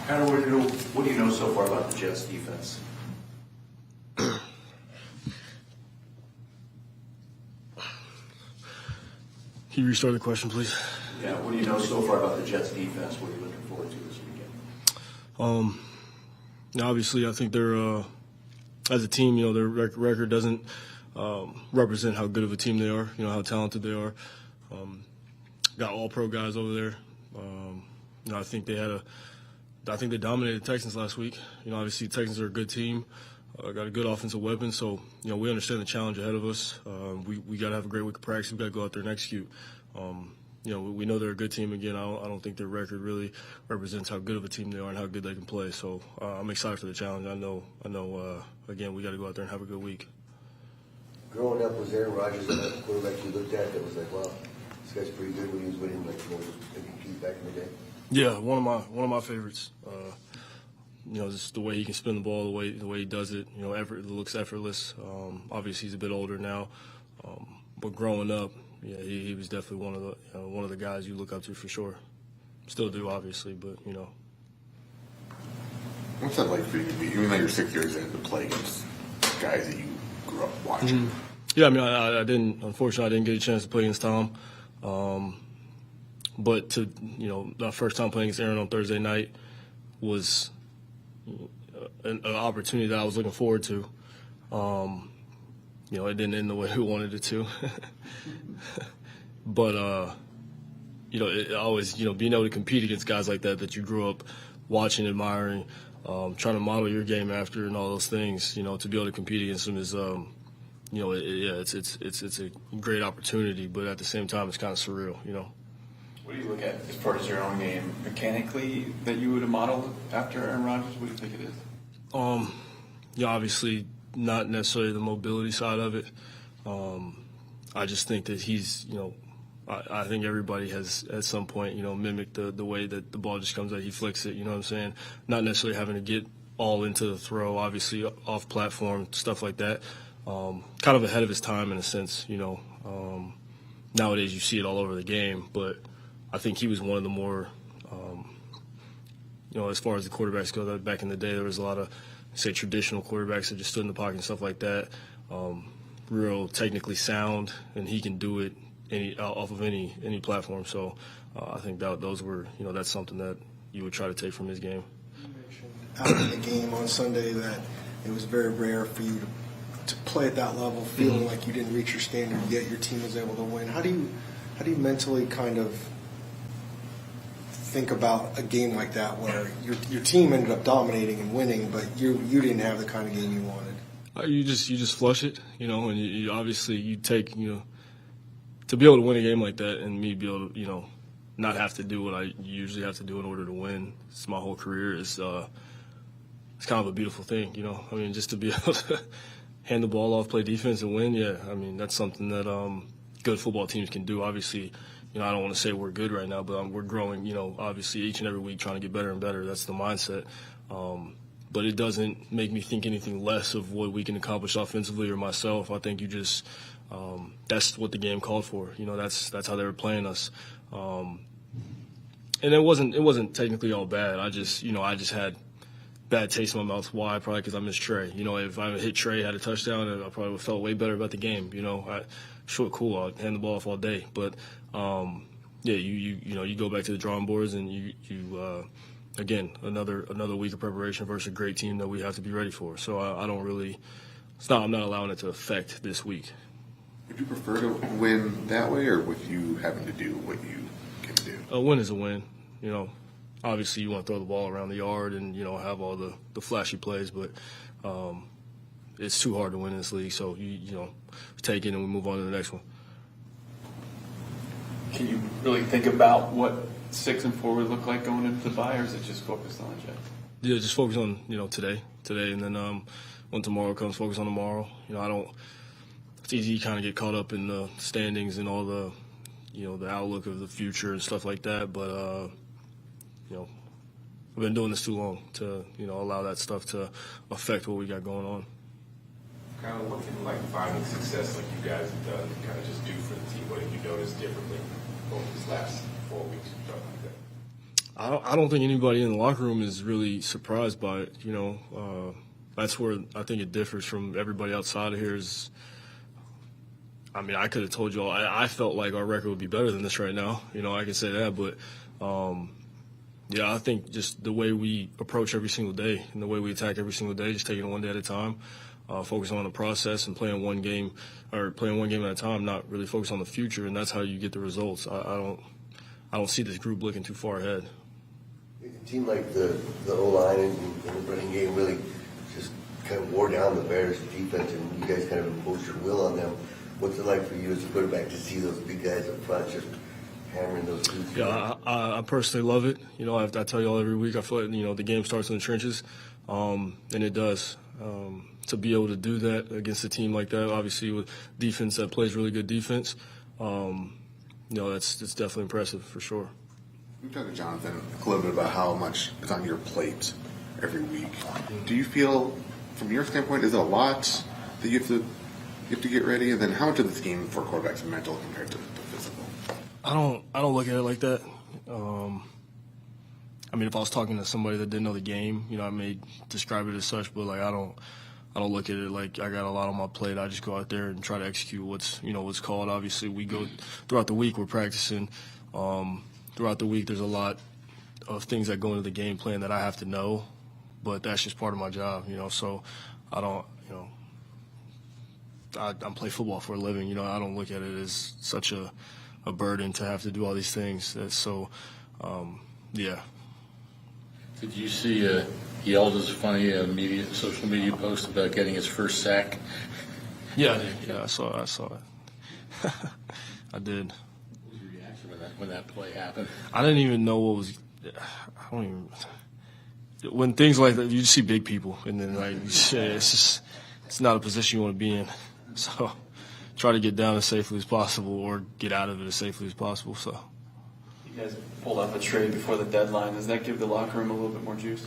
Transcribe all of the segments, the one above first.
Connor, what do you know so far about the Jets' defense? Can you restart the question, please? Yeah, what do you know so far about the Jets' defense? What are you looking forward to this weekend? Obviously, I think they're as a team, their record doesn't represent how good of a team they are. How talented they are. Got all pro guys over there. I think they dominated the Texans last week. Obviously, the Texans are a good team. Got a good offensive weapon, so we understand the challenge ahead of us. We got to have a great week of practice. We got to go out there and execute. We know they're a good team again. I don't think their record really represents how good of a team they are and how good they can play. So I'm excited for the challenge. I know. Again, we got to go out there and have a good week. Growing up, was Aaron Rodgers another quarterback you looked at that was like, wow, this guy's pretty good when he was winning, like compete back in the day? Yeah, one of my favorites. Just the way he can spin the ball, the way he does it. It looks effortless. Obviously, he's a bit older now, but growing up, yeah, he was definitely one of the guys you look up to for sure. Still do, obviously, but What's that like for you to be, even though you're 6 years in, to play against guys that you grew up watching? Mm-hmm. Yeah, unfortunately, I didn't get a chance to play against Tom. But the first time playing against Aaron on Thursday night was an opportunity that I was looking forward to. It didn't end the way we wanted it to. But, it always, being able to compete against guys like that you grew up watching, admiring, trying to model your game after and all those things, to be able to compete against them is, it's a great opportunity, but at the same time, it's kind of surreal, What do you look at as far as your own game mechanically that you would have modeled after Aaron Rodgers? What do you think it is? Obviously not necessarily the mobility side of it. I just think that he's, I think everybody has at some point, mimicked the way that the ball just comes out. He flicks it, you know what I'm saying? Not necessarily having to get all into the throw, obviously off platform, stuff like that. Kind of ahead of his time in a sense, Nowadays you see it all over the game, but I think he was one of the more, as far as the quarterbacks go, that back in the day there was a lot of, say, traditional quarterbacks that just stood in the pocket and stuff like that. Real technically sound, and he can do it off of any platform. So I think those were, that's something that you would try to take from his game. You mentioned after the game on Sunday that it was very rare for you to play at that level, feeling like you didn't reach your standard, yet your team was able to win. How do you mentally kind of think about a game like that where your team ended up dominating and winning, but you didn't have the kind of game you wanted? You just flush it, and you obviously you take, to be able to win a game like that and me be able to, not have to do what I usually have to do in order to win. It's my whole career. It's kind of a beautiful thing, just to be able to hand the ball off, play defense, and win. Yeah, that's something that good football teams can do. Obviously, I don't want to say we're good right now, but we're growing, obviously each and every week trying to get better and better. That's the mindset. But it doesn't make me think anything less of what we can accomplish offensively or myself. I think that's what the game called for. That's how they were playing us. And it wasn't technically all bad. I just had bad taste in my mouth. Why? Probably because I missed Trey. If I hit Trey, had a touchdown, I probably would have felt way better about the game. Cool, I'll hand the ball off all day. But you go back to the drawing boards and you again another week of preparation versus a great team that we have to be ready for. So I don't really. I'm not allowing it to affect this week. Would you prefer to win that way, or with you having to do what you can do? A win is a win. Obviously you want to throw the ball around the yard and have all the flashy plays, but it's too hard to win in this league. So you take it and we move on to the next one. Can you really think about what 6-4 would look like going into the bye, or is it just focused on the Jets? Yeah, just focus on today, and then when tomorrow comes, focus on tomorrow. It's easy to kind of get caught up in the standings and all the the outlook of the future and stuff like that. But I've been doing this too long to allow that stuff to affect what we got going on. Kind of looking like finding success like you guys have done, kind of just do for the team. What have you noticed differently over these last 4 weeks or something like I don't think anybody in the locker room is really surprised by it. You know, that's where I think it differs from everybody outside of here. I mean, I could have told you all. I felt like our record would be better than this right now. You know, I can say that, but yeah, I think just the way we approach every single day and the way we attack every single day, just taking it one day at a time, focusing on the process and playing one game at a time, not really focus on the future, and that's how you get the results. I don't see this group looking too far ahead. It seemed like the O-line and the running game really just kind of wore down the Bears' defense, and you guys kind of imposed your will on them. What's it like for you as a quarterback to see those big guys up front just hammering those dudes? Yeah, I personally love it. You know, I tell you all every week, I feel like, you know, the game starts in the trenches, and it does. To be able to do that against a team like that, obviously with defense that plays really good defense, you know, it's definitely impressive for sure. We talked to Jonathan a little bit about how much is on your plate every week. Do you feel, from your standpoint, is it a lot that you have to get ready? And then how much of this game for quarterbacks is mental compared to physical? I don't look at it like that. I mean, if I was talking to somebody that didn't know the game, you know, I may describe it as such, but like I don't look at it like I got a lot on my plate. I just go out there and try to execute what's called. Obviously, we go throughout the week. We're practicing. Throughout the week, there's a lot of things that go into the game plan that I have to know, but that's just part of my job, you know. So I don't, you know, I play football for a living. You know, I don't look at it as such a burden to have to do all these things. So, yeah. Did you see Yelda's funny social media post about getting his first sack? Yeah, I did. Yeah, I saw it. I did. What was your reaction when that play happened? I didn't even know what was. I don't even. When things like that, you just see big people, and then like it's not a position you want to be in. So try to get down as safely as possible, or get out of it as safely as possible. So. You guys pulled off a trade before the deadline. Does that give the locker room a little bit more juice?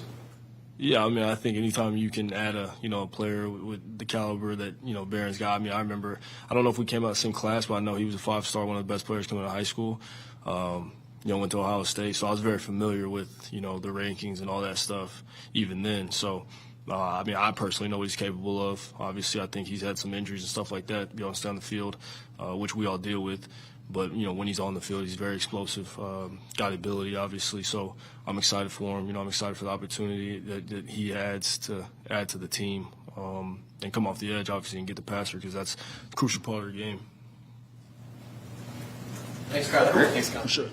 Yeah, I mean, I think anytime you can add a player with the caliber that, you know, Barron's got. I mean, I remember, I don't know if we came out of the same class, but I know he was a 5-star, one of the best players coming out of high school. You know, went to Ohio State, so I was very familiar with, you know, the rankings and all that stuff even then. So, I mean, I personally know what he's capable of. Obviously, I think he's had some injuries and stuff like that, be able to stay on the field, which we all deal with. But, you know, when he's on the field, he's very explosive, got ability, obviously. So I'm excited for him. You know, I'm excited for the opportunity that he adds to add to the team and come off the edge, obviously, and get the passer, because that's a crucial part of the game. Thanks, Kyler. Thanks, Kyler. For sure.